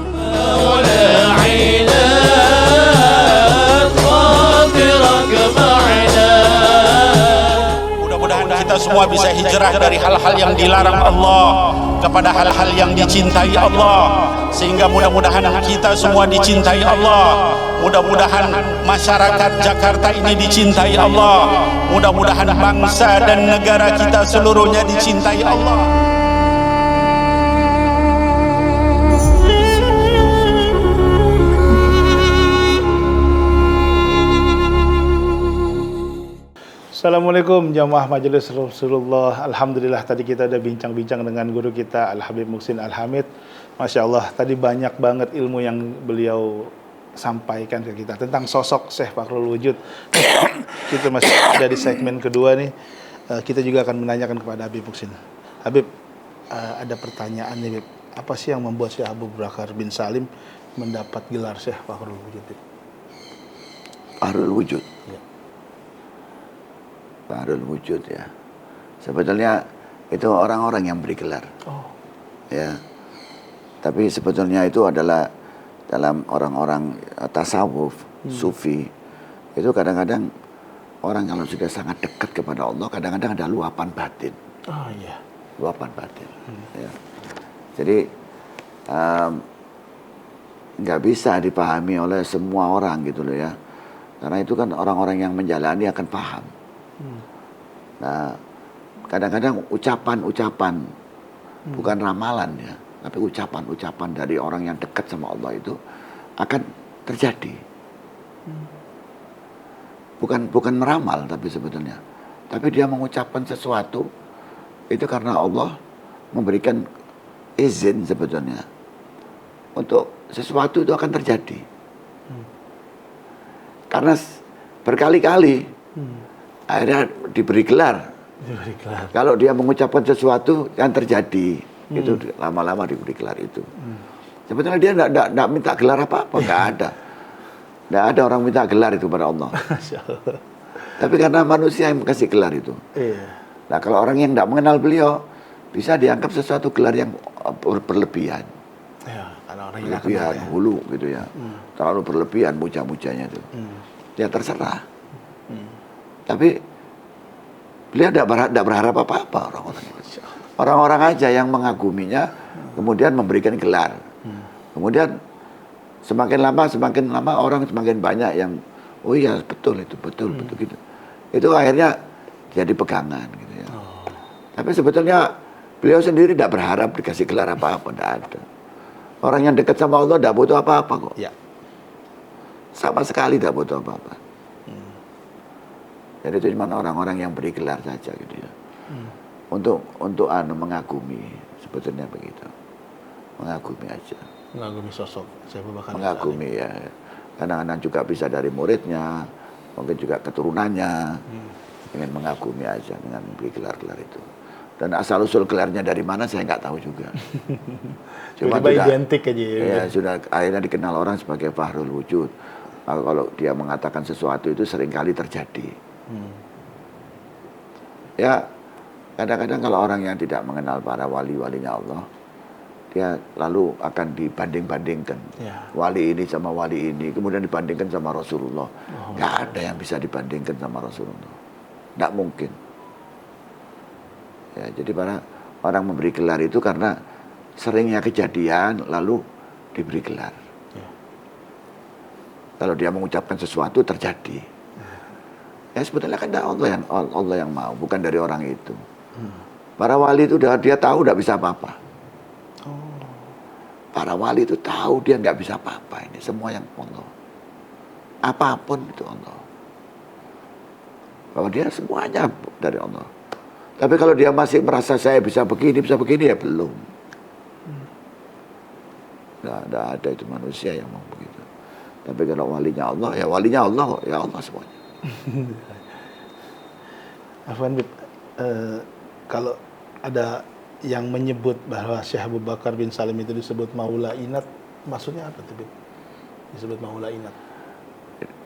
Mudah-mudahan kita semua bisa hijrah dari hal-hal yang dilarang Allah kepada hal-hal yang dicintai Allah, sehingga mudah-mudahan kita semua dicintai Allah. Mudah-mudahan masyarakat Jakarta ini dicintai Allah. Mudah-mudahan bangsa dan negara kita seluruhnya dicintai Allah. Assalamualaikum jamaah Majelis Rasulullah. Alhamdulillah tadi kita ada bincang-bincang dengan guru kita Al-Habib Muhsin Al-Hamid. Masya Allah, tadi banyak banget ilmu yang beliau sampaikan ke kita tentang sosok Syekh Fakhrul Wujud. Kita masih ada di segmen kedua nih. Kita juga akan menanyakan kepada Habib Muhsin. Habib, ada pertanyaan nih Habib. Apa sih yang membuat Syekh Abu Bakar bin Salim mendapat gelar Syekh Fakhrul Wujud? Fakhrul Wujud. Ya. Fakhrul Wujud ya. Sebetulnya itu orang-orang yang beri gelar. Oh. Ya. Tapi sebetulnya itu adalah dalam orang-orang tasawuf, sufi. Itu kadang-kadang orang kalau sudah sangat dekat kepada Allah, kadang-kadang ada luapan batin. Oh iya. Luapan batin. Ya. Jadi nggak bisa dipahami oleh semua orang gitu loh ya. Karena itu kan orang-orang yang menjalani akan paham. Nah, kadang-kadang ucapan-ucapan bukan ramalan ya, tapi ucapan-ucapan dari orang yang dekat sama Allah itu akan terjadi. Bukan meramal tapi sebetulnya. Tapi dia mengucapkan sesuatu itu karena Allah memberikan izin sebetulnya untuk sesuatu itu akan terjadi. Karena berkali-kali akhirnya diberi gelar. Kalau dia mengucapkan sesuatu yang terjadi, itu lama-lama diberi gelar itu. Sebetulnya dia tidak minta gelar apa-apa, nggak ada. Nggak ada orang minta gelar itu pada Allah. Tapi karena manusia yang kasih gelar itu. Iya. Nah kalau orang yang tidak mengenal beliau, bisa dianggap sesuatu gelar yang berlebihan. Ya, karena orang yang Berlebihan, hulu gitu ya. Terlalu berlebihan muja-mujanya itu. Ya terserah. Tapi beliau tidak berharap apa-apa orang-orang. Orang-orang aja yang mengaguminya, kemudian memberikan gelar. Kemudian semakin lama orang semakin banyak yang, oh iya betul itu, betul gitu. Itu akhirnya jadi pegangan gitu ya. Tapi sebetulnya beliau sendiri tidak berharap dikasih gelar apa-apa, tidak ada. Orang yang dekat sama Allah tidak butuh apa-apa kok. Ya. Sama sekali tidak butuh apa-apa. Jadi itu cuma orang-orang yang beri gelar saja gitu ya. Untuk mengagumi, sebetulnya begitu. Mengagumi aja. Mengagumi sosok Syekh Abu Bakar. Mengagumi ya. Kadang-kadang juga bisa dari muridnya, mungkin juga keturunannya. Ingin mengagumi aja dengan beri gelar-gelar itu. Dan asal-usul gelarnya dari mana saya nggak tahu juga. Cuma sudah identik aja ya. Sudah akhirnya dikenal orang sebagai Fakhrul Wujud. Kalau dia mengatakan sesuatu itu seringkali terjadi. Ya, kadang-kadang kalau orang yang tidak mengenal para wali-walinya Allah, dia lalu akan dibanding-bandingkan. Ya. Wali ini sama wali ini, kemudian dibandingkan sama Rasulullah. Nggak ada yang bisa dibandingkan sama Rasulullah. Nggak mungkin. Ya, jadi para orang memberi gelar itu karena seringnya kejadian lalu diberi gelar. Ya. Kalau dia mengucapkan sesuatu terjadi. Ya sebetulnya kan Allah yang mau, bukan dari orang itu. Para wali itu dia tahu tidak bisa apa-apa. Para wali itu tahu dia nggak bisa apa-apa, ini semua yang Allah. Apapun itu Allah. Bahwa dia semuanya dari Allah. Tapi kalau dia masih merasa saya bisa begini ya belum. Nggak ada itu manusia yang mau begitu. Tapi kalau walinya Allah, ya Allah semuanya. Afwan, kalau ada yang menyebut bahwa Syekh Abu Bakar bin Salim itu disebut Maula Inat, maksudnya apa tuh, Bib? Disebut Maula Inat.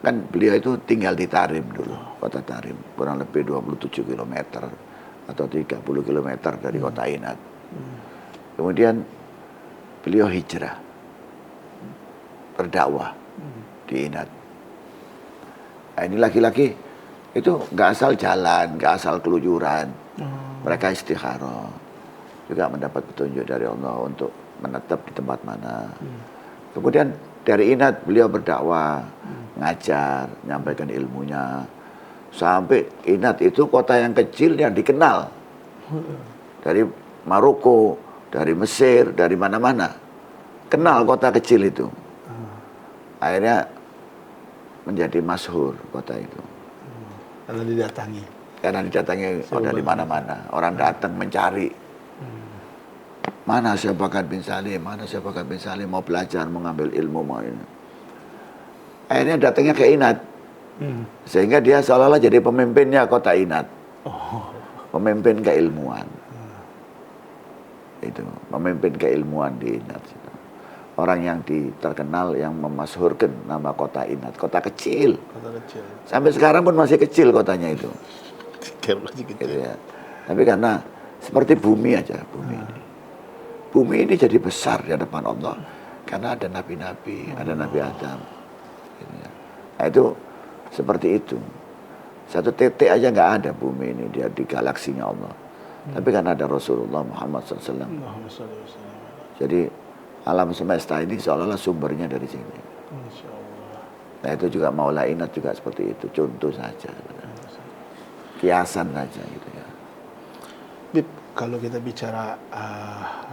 Kan beliau itu tinggal di Tarim dulu, kota Tarim, kurang lebih 27 km atau 30 km dari kota Inat. Kemudian beliau hijrah, berdakwah di Inat. Nah, ini laki-laki itu nggak asal jalan, nggak asal keluyuran. Mereka istikharah, juga mendapat petunjuk dari Allah untuk menetap di tempat mana. Kemudian dari Inat beliau berdakwah, ngajar, menyampaikan ilmunya. Sampai Inat itu kota yang kecil yang dikenal. Dari Maroko, dari Mesir, dari mana-mana. Kenal kota kecil itu. Akhirnya menjadi masyhur kota itu. Karena didatangi. Karena didatangi dari mana-mana. Orang datang mencari. Mana Syekh Bakar bin Salim, mau belajar, mau ngambil ilmu, mau ini. Akhirnya datangnya ke Inat. Sehingga dia seolah-olah jadi pemimpinnya kota Inat. Pemimpin keilmuan. Itu, pemimpin keilmuan di Inat. Orang yang terkenal, yang memasyhurkan nama kota Inat. Kota kecil. Kota kecil. Sampai sekarang pun masih kecil kotanya itu. Gitu ya. Tapi karena seperti bumi aja, bumi ini jadi besar di hadapan Allah karena ada nabi-nabi, ada Nabi Adam. Gitu ya. Nah itu seperti itu. Satu titik aja nggak ada bumi ini dia di galaksinya Allah. Tapi karena ada Rasulullah Muhammad SAW. Jadi alam semesta ini seolah-olah sumbernya dari sini. Nah itu juga Maula Inat juga seperti itu. Contoh saja. Kiasan saja gitu ya. Bib, kalau kita bicara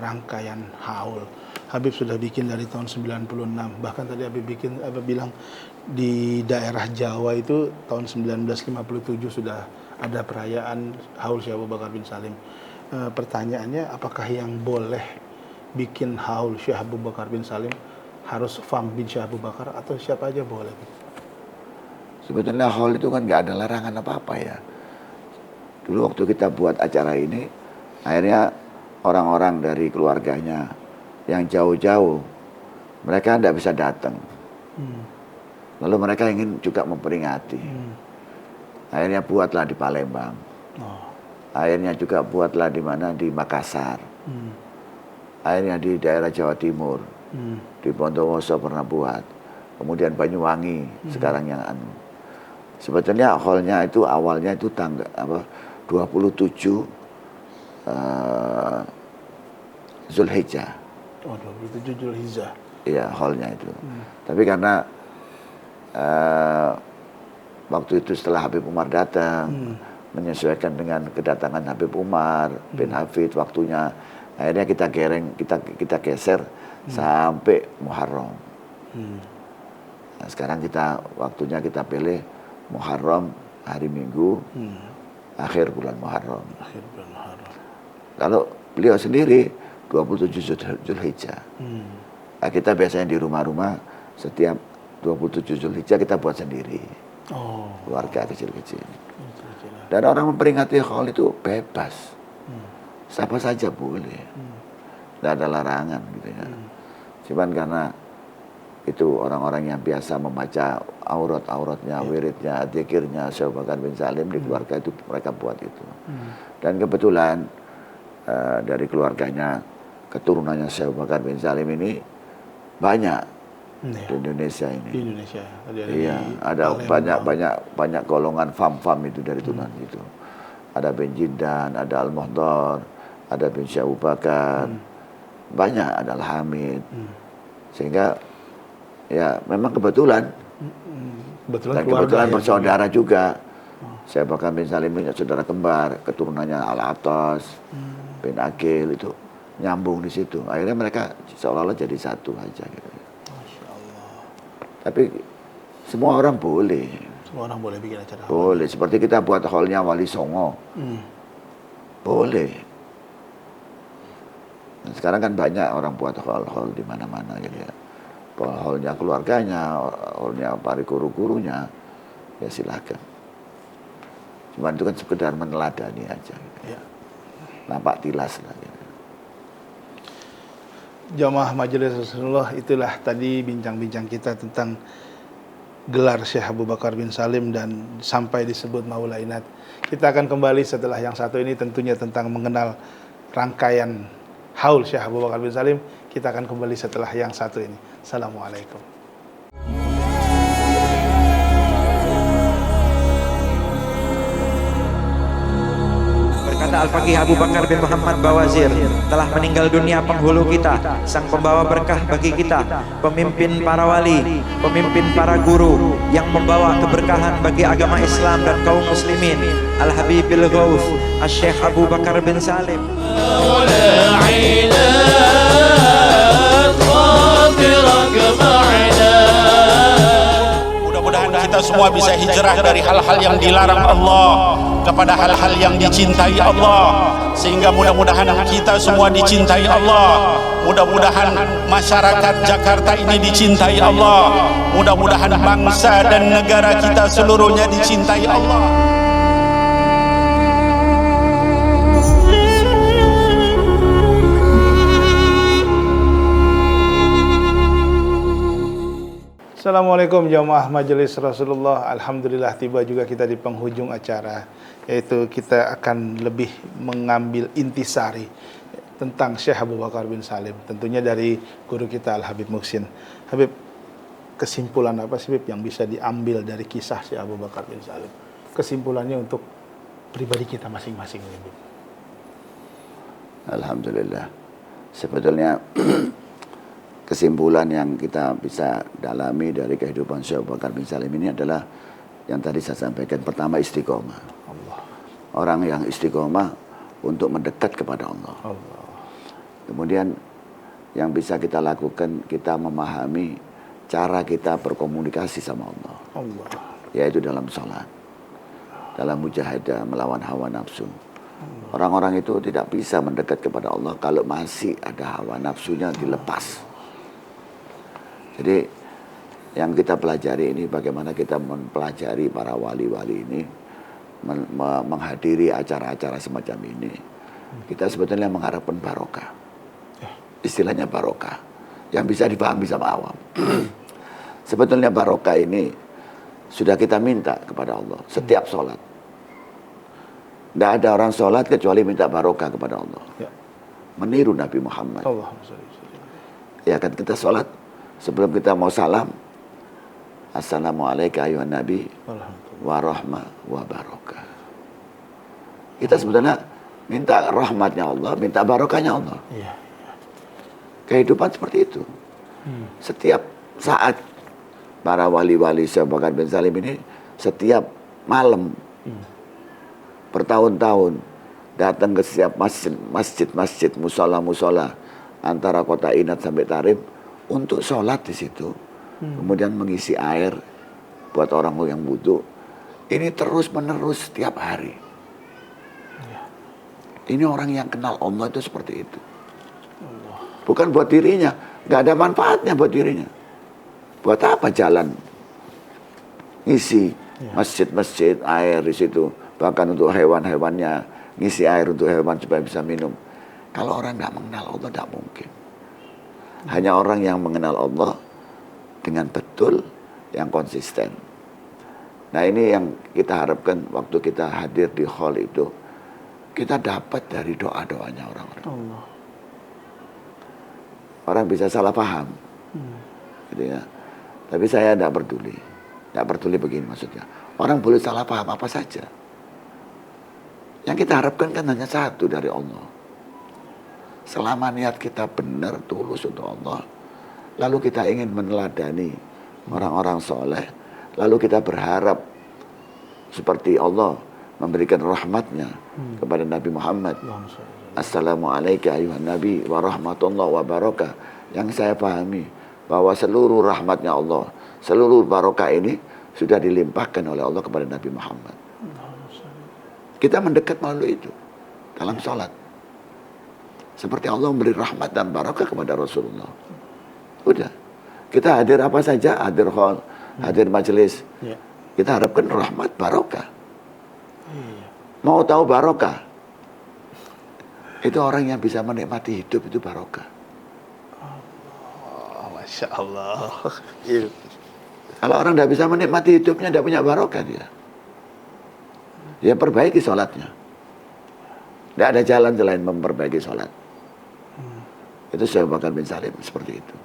rangkaian haul, Habib sudah bikin dari tahun 96. Bahkan tadi Habib bilang di daerah Jawa itu tahun 1957 sudah ada perayaan haul Syekh Abu Bakar bin Salim. Pertanyaannya, apakah yang boleh bikin haul Syekh Abu Bakar bin Salim harus Fam bin Syekh Abu Bakar atau siapa aja boleh? Sebetulnya haul itu kan nggak ada larangan apa-apa ya. Dulu waktu kita buat acara ini, akhirnya orang-orang dari keluarganya yang jauh-jauh, mereka tidak bisa datang. Lalu mereka ingin juga memperingati. Akhirnya buatlah di Palembang. Akhirnya juga buatlah di mana, di Makassar. Akhirnya di daerah Jawa Timur, di Bondowoso pernah buat. Kemudian Banyuwangi, sekarang yang sebetulnya hallnya itu awalnya itu 27 Zulhijjah. Oh, 27 Zulhijjah. Iya, hallnya itu. Tapi karena waktu itu setelah Habib Umar datang, menyesuaikan dengan kedatangan Habib Umar bin Hafid waktunya, akhirnya kita geser sampai Muharram. Nah, sekarang waktunya kita pilih Muharram hari Minggu, akhir bulan Muharram. Kalau beliau sendiri 27 Zulhijjah. Nah, kita biasanya di rumah-rumah setiap 27 Zulhijjah kita buat sendiri. Keluarga kecil-kecil. Dan orang memperingati haul itu bebas. Siapa saja boleh. Tidak ada larangan gitu ya. Cuman karena itu orang-orang yang biasa membaca auratnya, wiridnya, dzikirnya Syekh Bakar bin Salim di keluarga itu mereka buat itu. Dan kebetulan dari keluarganya, keturunannya Syekh Bakar bin Salim ini banyak di Indonesia ini. Di Indonesia. Iya, ada banyak golongan fam-fam itu dari turunan itu. Ada bin Jindan, ada Al-Muhdar, ada bin Syekh Abu Bakar, banyak, ada Al-Hamid. Sehingga ya memang kebetulan. Dan kebetulan bersaudara juga. Saya bahkan bin Salim punya saudara kembar, keturunannya Al-Atas, bin Aqil itu nyambung di situ. Akhirnya mereka seolah-olah jadi satu aja gitu. Masya Allah. Tapi semua orang boleh. Semua orang boleh bikin acara. Boleh. Seperti kita buat hallnya Wali Songo. Boleh. Dan sekarang kan banyak orang buat hall di mana-mana gitu ya. Hallnya keluarganya, hallnya para guru-gurunya, ya silakan. Cuman itu kan sekedar meneladani aja. Gitu. Ya. Nampak tilas lah. Gitu. Jamaah Majelis Rasulullah, itulah tadi bincang-bincang kita tentang gelar Syekh Abu Bakar bin Salim dan sampai disebut Maulainat. Kita akan kembali setelah yang satu ini, tentunya tentang mengenal rangkaian haul Syekh Abu Bakar bin Salim. Kita akan kembali setelah yang satu ini. Assalamualaikum. Berkata Al-Faqih Abu Bakar bin Muhammad Bawazir, telah meninggal dunia penghulu kita, sang pembawa berkah bagi kita, pemimpin para wali, pemimpin para guru, yang membawa keberkahan bagi agama Islam dan kaum muslimin, Al-Habibil Ghaus, Asy-Syaikh Abu Bakar bin Salim. Mudah-mudahan kita semua bisa hijrah dari hal-hal yang dilarang Allah kepada hal-hal yang dicintai Allah, sehingga mudah-mudahan kita semua dicintai Allah. Mudah-mudahan masyarakat Jakarta ini dicintai Allah. Mudah-mudahan bangsa dan negara kita seluruhnya dicintai Allah. Assalamualaikum jamaah Majelis Rasulullah. Alhamdulillah tiba juga kita di penghujung acara, yaitu kita akan lebih mengambil intisari tentang Syekh Abu Bakar bin Salim, tentunya dari guru kita Al-Habib Muhsin. Habib, kesimpulan apa sih Habib yang bisa diambil dari kisah Syekh Abu Bakar bin Salim? Kesimpulannya untuk pribadi kita masing-masing ini, Habib. Alhamdulillah. Sebetulnya kesimpulan yang kita bisa dalami dari kehidupan Syekh Abu Bakar bin Salim ini adalah yang tadi saya sampaikan. Pertama, istiqomah. Allah. Orang yang istiqomah untuk mendekat kepada Allah. Allah. Kemudian yang bisa kita lakukan, kita memahami cara kita berkomunikasi sama Allah. Allah. Yaitu dalam sholat, dalam mujahadah melawan hawa nafsu. Orang-orang itu tidak bisa mendekat kepada Allah kalau masih ada hawa nafsunya dilepas. Jadi yang kita pelajari ini bagaimana kita mempelajari para wali-wali ini, menghadiri acara-acara semacam ini. Kita sebetulnya mengharapkan barokah. Istilahnya barokah yang bisa dipahami sama awam. Sebetulnya barokah ini sudah kita minta kepada Allah setiap sholat. Tidak ada orang sholat kecuali minta barokah kepada Allah. Ya. Meniru Nabi Muhammad. Allahumma sholli. Ya kan, kita sholat sebelum kita mau salam, Assalamualaikum ayuhan Nabi warahmah wabarakatuh. Kita sebetulnya minta rahmatnya Allah, minta barokahnya Allah. Iya. Kehidupan seperti itu. Setiap saat para wali-wali Syekh Abu Bakar bin Salim ini setiap malam bertahun-tahun datang ke setiap masjid, musola antara kota Inat sampai Tarib untuk sholat di situ. Kemudian mengisi air buat orang yang butuh. Ini terus menerus setiap hari. Ini orang yang kenal Allah itu seperti itu. Bukan buat dirinya, nggak ada manfaatnya buat dirinya. Buat apa jalan ngisi masjid-masjid air di situ, bahkan untuk hewan-hewannya ngisi air untuk hewan supaya bisa minum. Kalau orang nggak mengenal Allah, tidak mungkin. Hanya orang yang mengenal Allah dengan betul, yang konsisten. Nah, ini yang kita harapkan waktu kita hadir di hall itu, kita dapat dari doa-doanya orang-orang. Allah. Orang bisa salah paham, gitu ya. Tapi saya tidak peduli. Tidak peduli begini maksudnya. Orang boleh salah paham apa saja. Yang kita harapkan kan hanya satu dari Allah. Selama niat kita benar, tulus untuk Allah, lalu kita ingin meneladani orang-orang soleh, lalu kita berharap seperti Allah memberikan rahmatnya kepada Nabi Muhammad. Assalamualaikum ayuhan Nabi wa rahmatullah wa barakah. Yang saya pahami bahwa seluruh rahmatnya Allah, seluruh barokah ini sudah dilimpahkan oleh Allah kepada Nabi Muhammad. Kita mendekat melalui itu dalam sholat. Seperti Allah memberi rahmat dan barokah kepada Rasulullah. Udah. Kita hadir apa saja, hadir hall, hadir majelis. Kita harapkan rahmat barokah. Mau tahu barokah? Itu orang yang bisa menikmati hidup itu barokah. Oh, Masya Allah. Kalau orang tidak bisa menikmati hidupnya, tidak punya barokah dia. Dia perbaiki sholatnya. Tidak ada jalan selain memperbaiki sholat. Itu Syekh Abu Bakar bin Salim seperti itu.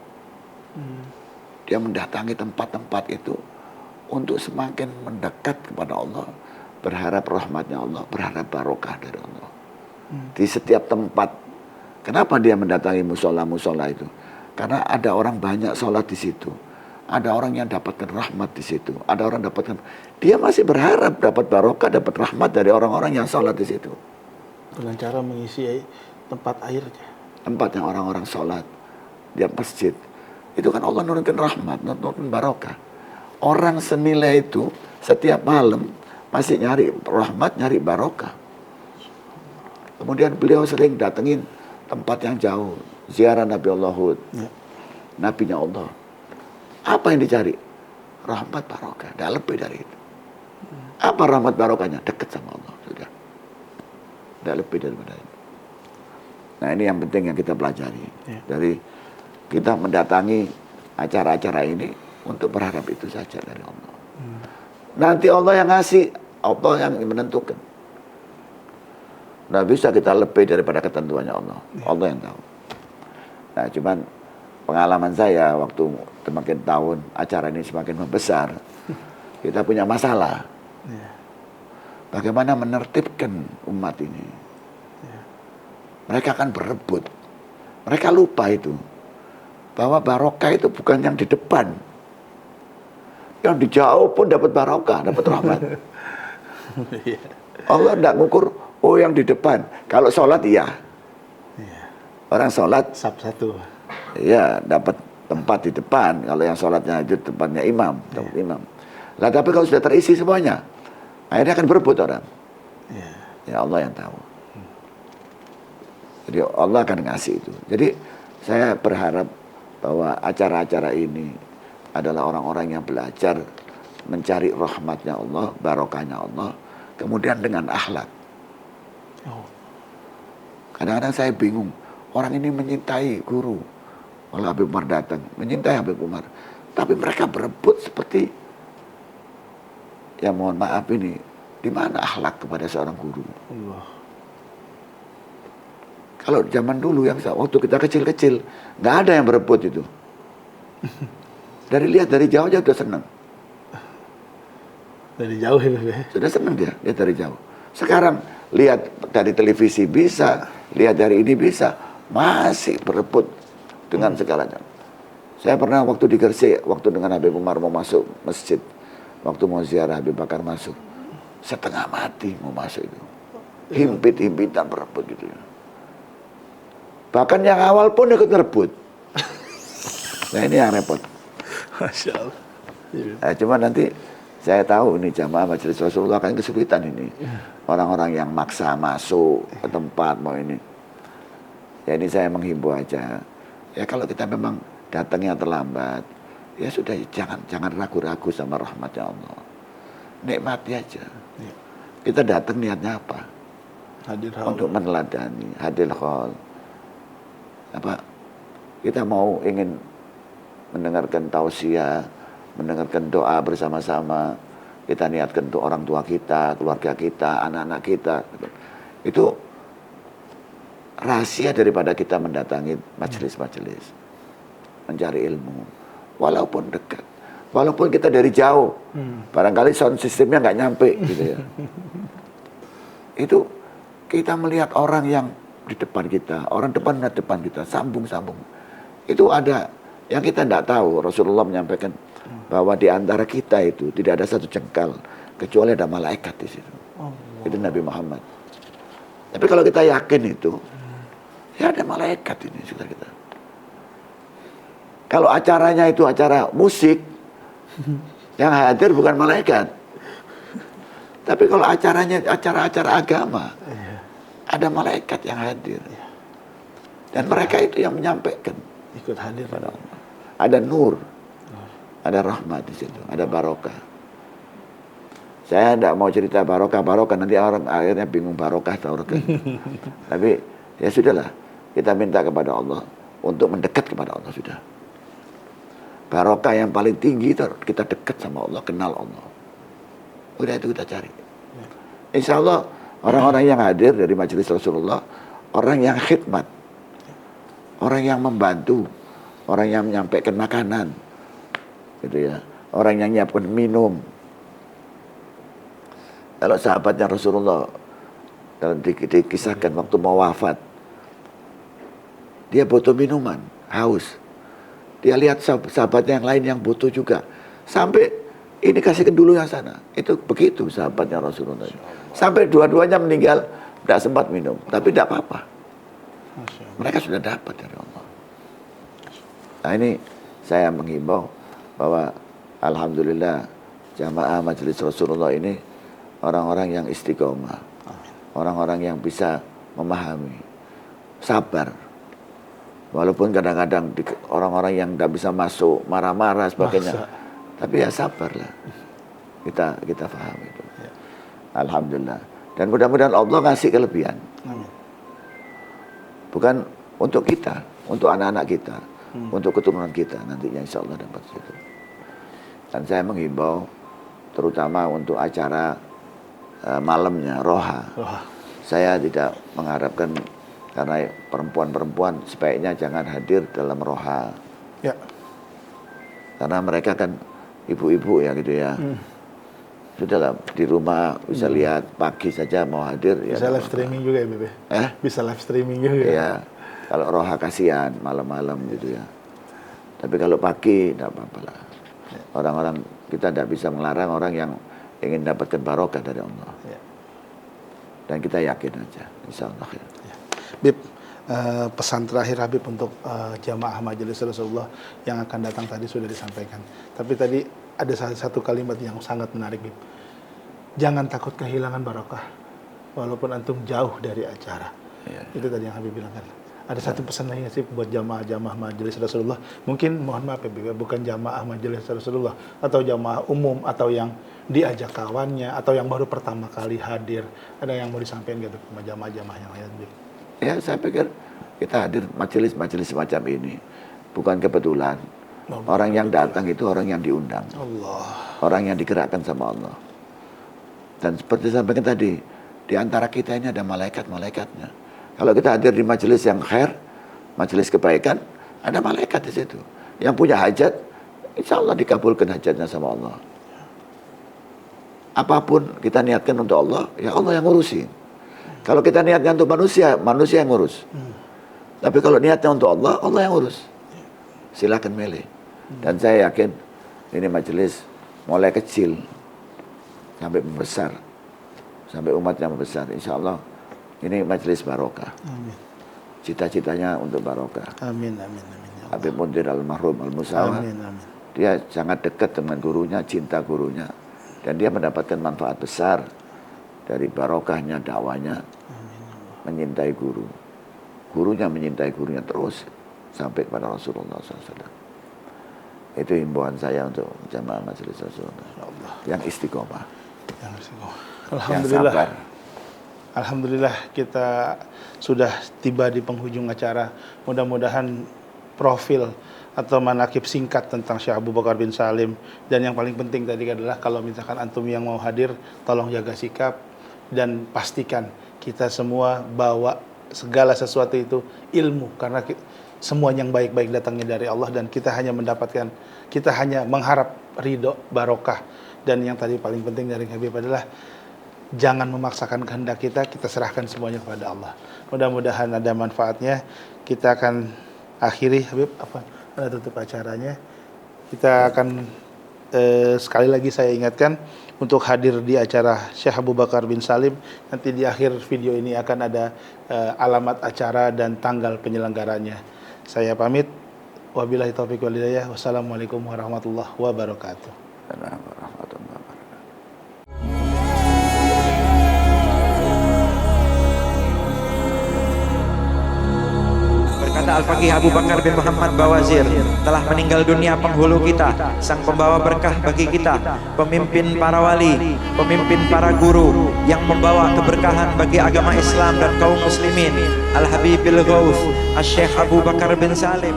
Dia mendatangi tempat-tempat itu untuk semakin mendekat kepada Allah, berharap rahmatnya Allah, berharap barokah dari Allah. Di setiap tempat. Kenapa dia mendatangi musola-musola itu? Karena ada orang banyak sholat di situ. Ada orang yang dapatkan rahmat di situ. Ada orang dapatkan. Dia masih berharap dapat barokah, dapat rahmat dari orang-orang yang sholat di situ. Dengan cara mengisi tempat airnya. Tempat yang orang-orang sholat di masjid. Itu kan Allah nurunkan rahmat, nurunkan barokah. Orang senilai itu setiap malam masih nyari rahmat, nyari barokah. Kemudian beliau sering datengin tempat yang jauh, ziarah Nabi Allah Hud, Nabinya Allah. Apa yang dicari? Rahmat barokah, tidak lebih dari itu. Apa rahmat barokahnya? Dekat sama Allah, sudah. Tidak lebih daripada itu. Nah ini yang penting yang kita pelajari. Dari kita mendatangi acara-acara ini untuk berharap itu saja dari Allah. Nanti Allah yang ngasih, Allah yang menentukan. Nah bisa kita lebih daripada ketentuannya Allah. Allah yang tahu. Nah cuman pengalaman saya waktu semakin tahun acara ini semakin membesar, kita punya masalah. Bagaimana menertibkan umat ini? Mereka akan berebut. Mereka lupa itu. Bahwa barokah itu bukan yang di depan. Yang di jauh pun dapat barokah, dapat rahmat. Allah tidak ngukur, oh yang di depan. Kalau sholat iya. Orang sholat Sab satu. iya dapat tempat di depan. Kalau yang sholatnya itu tempatnya imam, tempat imam. Lah tapi kalau sudah terisi semuanya, akhirnya akan berebut orang. Ya Allah yang tahu. Jadi Allah akan ngasih itu. Jadi saya berharap bahwa acara-acara ini adalah orang-orang yang belajar mencari rahmatnya Allah, barokahnya Allah, kemudian dengan akhlak. Kadang-kadang saya bingung, orang ini menyintai guru. Kalau Habib Umar datang, menyintai Habib Umar. Tapi mereka berebut seperti, ya mohon maaf ini, di mana akhlak kepada seorang guru? Kalau zaman dulu yang waktu kita kecil-kecil, nggak ada yang berebut itu. Lihat dari jauh aja udah senang. Dari jauh ya. Sudah senang dia, lihat dari jauh. Sekarang lihat dari televisi bisa, lihat dari ini bisa, masih berebut dengan segalanya. Saya pernah waktu di Gresik, waktu dengan Habib Umar mau masuk masjid, waktu mau ziarah Habib Bakar masuk, setengah mati mau masuk itu, himpit-himpitan berebut gitu ya. Bahkan yang awal pun ikut ngerebut. Nah ini yang repot. Masya Allah. Nah, cuma nanti saya tahu ini jamaah majelis Rasulullah akan kesulitan ini. Orang-orang yang maksa masuk ke tempat mau ini. Ya ini saya menghimbau aja. Ya kalau kita memang datangnya terlambat, ya sudah jangan ragu-ragu sama rahmatnya Allah. Nikmati aja. Kita datang niatnya apa? Hadir hal. Untuk meneladani, hadir hal. Apa? Kita mau ingin mendengarkan tausiah, mendengarkan doa bersama-sama. Kita niatkan untuk orang tua kita, keluarga kita, anak-anak kita. Itu rahasia daripada kita mendatangi majelis-majelis, mencari ilmu, walaupun dekat, walaupun kita dari jauh, barangkali sound sistemnya nggak nyampe, gitu ya. Itu kita melihat orang yang di depan kita, orang depan melihat depan kita, sambung-sambung. Itu ada yang kita tidak tahu. Rasulullah menyampaikan bahwa di antara kita itu tidak ada satu jengkal kecuali ada malaikat di situ. Itu Nabi Muhammad. Tapi kalau kita yakin itu, ya ada malaikat ini sudah kita. Kalau acaranya itu acara musik, yang hadir bukan malaikat. Tapi kalau acaranya acara-acara agama, ada malaikat yang hadir. Dan mereka itu yang menyampaikan. Ikut hadir pada Allah. Ada nur, ada rahmat di situ, ada barokah. Saya tidak mau cerita barokah, nanti orang akhirnya bingung barokah atau barokah. Tapi ya sudahlah, kita minta kepada Allah untuk mendekat kepada Allah sudah. Barokah yang paling tinggi itu kita dekat sama Allah, kenal Allah. Udah itu kita cari. Insya Allah orang-orang yang hadir dari majelis Rasulullah, orang yang khidmat, orang yang membantu, orang yang menyampaikan makanan, gitu ya, orang yang nyiapkan minum. Kalau sahabatnya Rasulullah dalam dikisahkan waktu mau wafat, dia butuh minuman, haus. Dia lihat sahabatnya yang lain yang butuh juga, sampai ini kasihkan dulu yang sana. Itu begitu sahabatnya Rasulullah. Sampai dua-duanya meninggal, tidak sempat minum, tapi tidak apa-apa. Mereka sudah dapat dari Allah. Nah ini saya menghimbau bahwa alhamdulillah jamaah majelis Rasulullah ini orang-orang yang istiqomah, orang-orang yang bisa memahami, sabar. Walaupun kadang-kadang orang-orang yang tidak bisa masuk, marah-marah sebagainya, tapi ya sabarlah. Kita paham itu. Ya. Alhamdulillah. Dan mudah-mudahan Allah ngasih kelebihan. Amin. Bukan untuk kita, untuk anak-anak kita, untuk keturunan kita nantinya insya Allah dapat itu. Dan saya menghimbau terutama untuk acara malamnya Roha. Saya tidak mengharapkan karena perempuan-perempuan sebaiknya jangan hadir dalam Roha. Ya. Karena mereka kan ibu-ibu ya gitu ya. Sudahlah di rumah bisa lihat pagi saja mau hadir. Bisa ya, live streaming juga ya Bebe? Bisa live streaming juga ya. Kalau Roha kasihan malam-malam gitu ya. Tapi kalau pagi tidak apa-apa lah. Orang-orang kita tidak bisa melarang orang yang ingin dapatkan barokah dari Allah. Ya. Dan kita yakin aja, insya Allah. Ya. Bib, pesan terakhir Habib untuk jamaah majelis Rasulullah yang akan datang tadi sudah disampaikan. Tapi tadi ada satu kalimat yang sangat menarik, Bib. Jangan takut kehilangan barokah, walaupun antum jauh dari acara. Ya. Itu tadi yang Habib bilang kan. Ada satu pesan lagi sih buat jamaah-jamaah majelis Rasulullah. Mungkin mohon maaf ya, Bib, bukan jamaah majelis Rasulullah atau jamaah umum atau yang diajak kawannya atau yang baru pertama kali hadir. Ada yang mau disampaikan gitu sama jamaah-jamaah yang lain, Bib? Ya, saya pikir kita hadir majelis-majelis semacam ini bukan kebetulan. Orang yang datang itu orang yang diundang. Orang yang digerakkan sama Allah. Dan seperti saya sampaikan tadi, di antara kita ini ada malaikat-malaikatnya. Kalau kita hadir di majelis yang khair, majelis kebaikan, ada malaikat di situ. Yang punya hajat, insya Allah dikabulkan hajatnya sama Allah. Apapun kita niatkan untuk Allah, ya Allah yang ngurusin. Kalau kita niatnya untuk manusia, manusia yang ngurus. Tapi kalau niatnya untuk Allah, Allah yang ngurus. Silakan milih. Dan saya yakin ini majelis mulai kecil sampai membesar, sampai umatnya membesar. Insya Allah ini majelis barokah. Amin. Cita-citanya untuk barokah. Amin, amin, amin. Ya Habib Mundir Al-Mahrum Al-Musawa. Amin, amin. Dia sangat dekat dengan gurunya, cinta gurunya. Dan dia mendapatkan manfaat besar dari barokahnya, dakwanya. Menyintai guru. Gurunya menyintai gurunya terus sampai kepada Rasulullah SAW. Itu himbauan saya untuk jamaah majelis Rasulullah. Yang istiqomah. Yang istiqomah. Alhamdulillah. Yang sabar. Alhamdulillah kita sudah tiba di penghujung acara. Mudah-mudahan profil atau manakib singkat tentang Syekh Abu Bakar bin Salim. Dan yang paling penting tadi adalah kalau misalkan antum yang mau hadir, tolong jaga sikap dan pastikan kita semua bawa segala sesuatu itu ilmu. Karena semua yang baik-baik datangnya dari Allah dan kita hanya mengharap ridho, barokah. Dan yang tadi paling penting dari Habib adalah jangan memaksakan kehendak kita serahkan semuanya kepada Allah. Mudah-mudahan ada manfaatnya. Kita akan akhiri, Habib, ada tutup acaranya. Kita akan sekali lagi saya ingatkan untuk hadir di acara Syekh Abu Bakar bin Salim. Nanti di akhir video ini akan ada alamat acara dan tanggal penyelenggaranya. Saya pamit. Wabillahi taufiq wal hidayah. Wassalamualaikum warahmatullahi wabarakatuh. Warahmatullahi wabarakatuh. Berkata Al-Faqih Abu Bakar bin Muhammad Bawazir, telah meninggal dunia penghulu kita, sang pembawa berkah bagi kita, pemimpin para wali, pemimpin para guru, yang membawa keberkahan bagi agama Islam dan kaum muslimin, Al-Habibil Ghaus, Asy-Syaikh Abu Bakar bin Salim.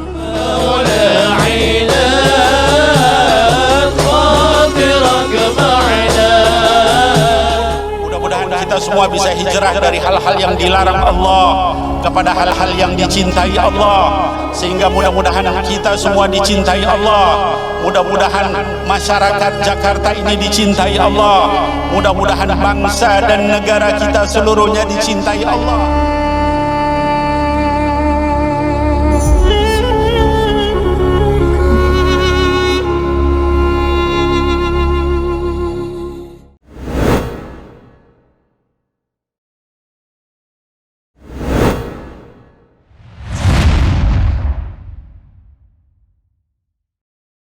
Mudah-mudahan kita semua bisa hijrah dari hal-hal yang dilarang Allah kepada hal-hal yang dicintai Allah, sehingga mudah-mudahan kita semua dicintai Allah. Mudah-mudahan masyarakat Jakarta ini dicintai Allah. Mudah-mudahan bangsa dan negara kita seluruhnya dicintai Allah.